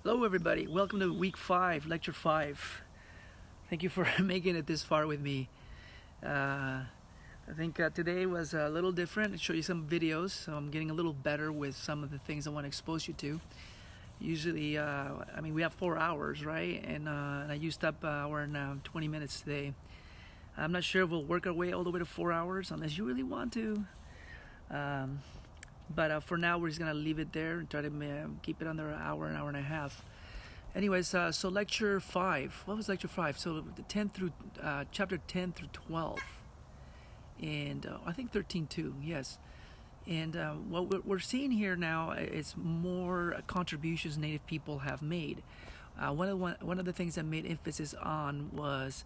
Hello, everybody. Welcome to week 5, lecture 5. Thank you for making it this far with me. I think today was a little different. I'll show you some videos, so I'm getting a little better with some of the things I want to expose you to. Usually, we have 4 hours, right? And I used up an hour and 20 minutes today. I'm not sure if we'll work our way all the way to 4 hours, unless you really want to. But for now, we're just going to leave it there and try to keep it under an hour and a half. Anyways, so lecture 5. What was lecture 5? So the 10 through chapter 10 through 12. And I think 13 too, yes. And what we're seeing here now is more contributions Native people have made. One of the things that made emphasis on was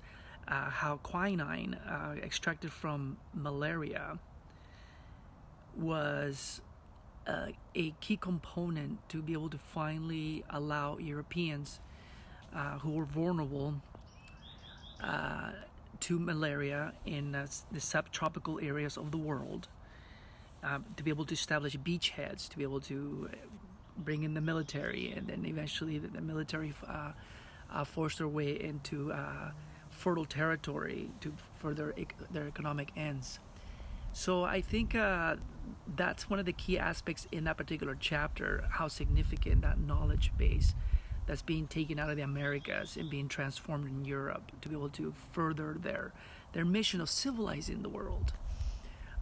how quinine extracted from malaria was a key component to be able to finally allow Europeans who were vulnerable to malaria in the subtropical areas of the world to be able to establish beachheads, to be able to bring in the military, and then eventually the military forced their way into fertile territory to further their economic ends. So I think that's one of the key aspects in that particular chapter, how significant that knowledge base that's being taken out of the Americas and being transformed in Europe to be able to further their mission of civilizing the world.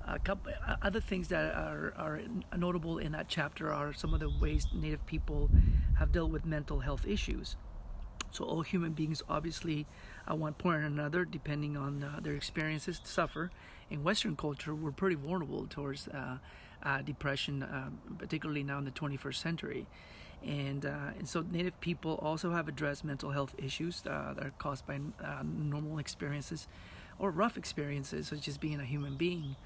A couple other things that are notable in that chapter are some of the ways Native people have dealt with mental health issues. So all human beings, obviously, at one point or another, depending on their experiences, suffer. In Western culture, we're pretty vulnerable towards depression, particularly now in the 21st century. And so Native people also have addressed mental health issues that are caused by normal experiences or rough experiences, such as being a human being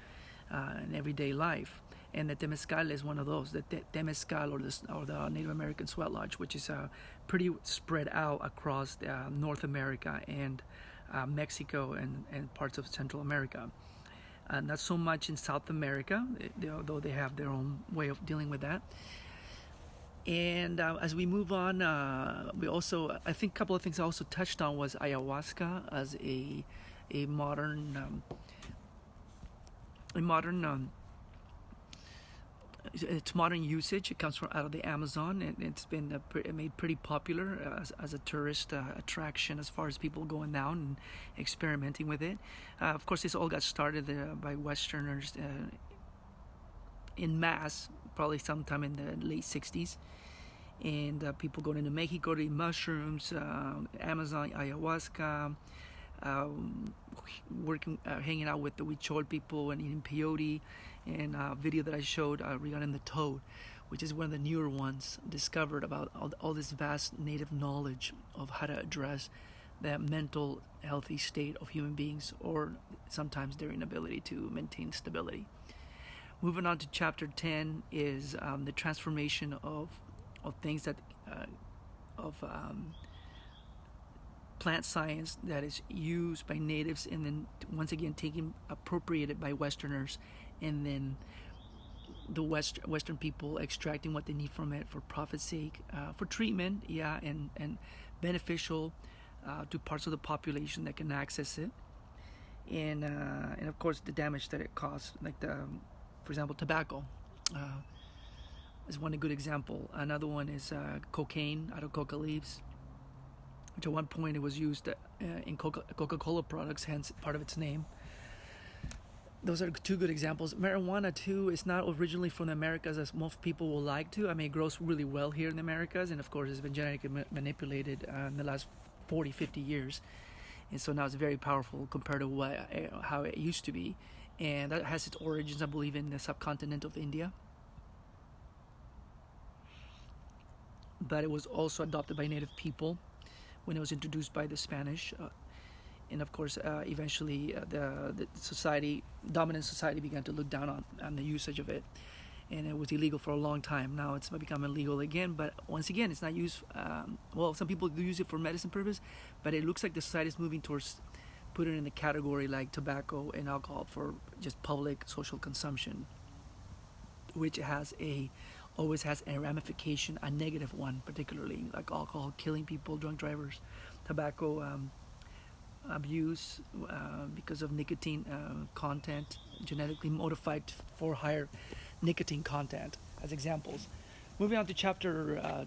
in everyday life. And the Temescal is one of those. The Temescal, or the Native American sweat lodge, which is pretty spread out across North America and Mexico and parts of Central America. Not so much in South America, though they have their own way of dealing with that. And as we move on, we also, I think a couple of things I also touched on was ayahuasca as a modern its modern usage. It comes from out of the Amazon, and it's been made pretty popular as a tourist attraction as far as people going down and experimenting with it. Of course, this all got started by Westerners in mass, probably sometime in the late 60s. And people going into Mexico to eat mushrooms, Amazon, ayahuasca, hanging out with the Huichol people and eating peyote. And a video that I showed regarding the toad, which is one of the newer ones discovered about all this vast Native knowledge of how to address the mental healthy state of human beings, or sometimes their inability to maintain stability. Moving on to chapter 10 is the transformation of things that plant science that is used by natives, and then once again appropriated by Westerners, and then the Western people extracting what they need from it for profit's sake, for treatment, and beneficial to parts of the population that can access it, and of course the damage that it causes, like for example, tobacco is one good example. Another one is cocaine out of coca leaves, which at one point it was used in Coca-Cola products, hence part of its name. Those are 2 good examples. Marijuana, too, is not originally from the Americas, as most people will like to. I mean, it grows really well here in the Americas, and of course it's been genetically manipulated in the last 40, 50 years. And so now it's very powerful compared to how it used to be. And that has its origins, I believe, in the subcontinent of India. But it was also adopted by Native people when it was introduced by the Spanish. And of course, eventually the dominant society began to look down on the usage of it. And it was illegal for a long time. Now it's become illegal again, but once again, it's not used, some people do use it for medicine purpose, but it looks like the society is moving towards putting it in the category like tobacco and alcohol for just public social consumption, which has a always has a ramification, a negative one, particularly like alcohol killing people, drunk drivers, tobacco abuse because of nicotine content, genetically modified for higher nicotine content, as examples. Moving on to chapter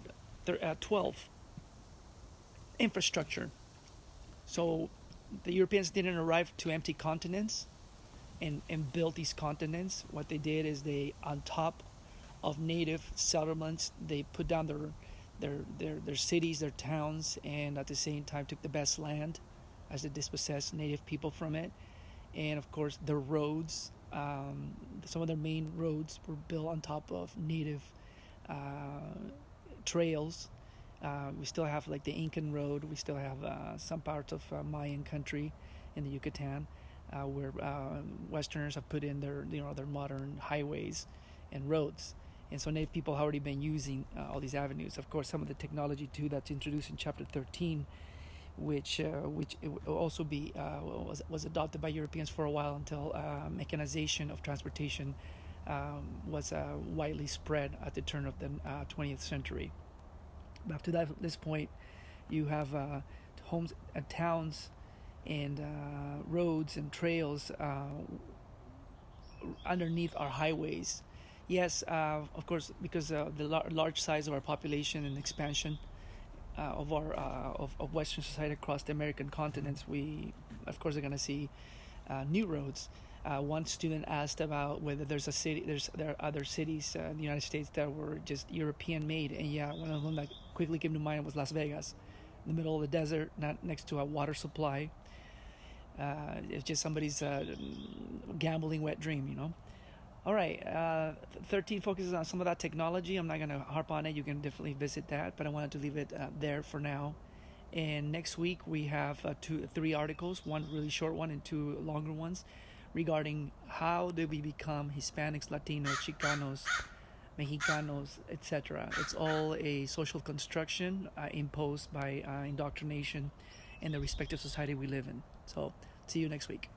12, infrastructure. So the Europeans didn't arrive to empty continents and build these continents. What they did is they, on top of native settlements, they put down their cities, their towns, and at the same time took the best land as they dispossessed native people from it. And of course, the roads, some of their main roads were built on top of native trails. We still have like the Incan road. We still have some parts of Mayan country in the Yucatan, where Westerners have put in their modern highways and roads. And so Native people have already been using all these avenues. Of course, some of the technology too that's introduced in chapter 13, which it will also be was adopted by Europeans for a while until mechanization of transportation was widely spread at the turn of the 20th century. But up to this point, you have homes and towns and roads and trails underneath our highways. Yes, of course, because the large size of our population and expansion of our of Western society across the American continents, we of course are going to see new roads. One student asked about whether there are other cities in the United States that were just European made, and yeah, one of them that quickly came to mind was Las Vegas, in the middle of the desert, not next to a water supply. It's just somebody's gambling wet dream, you know. All right, 13 focuses on some of that technology. I'm not going to harp on it. You can definitely visit that, but I wanted to leave it there for now. And next week we have 3 articles, one really short one and 2 longer ones, regarding how did we become Hispanics, Latinos, Chicanos, Mexicanos, etc. It's all a social construction imposed by indoctrination in the respective society we live in. So, see you next week.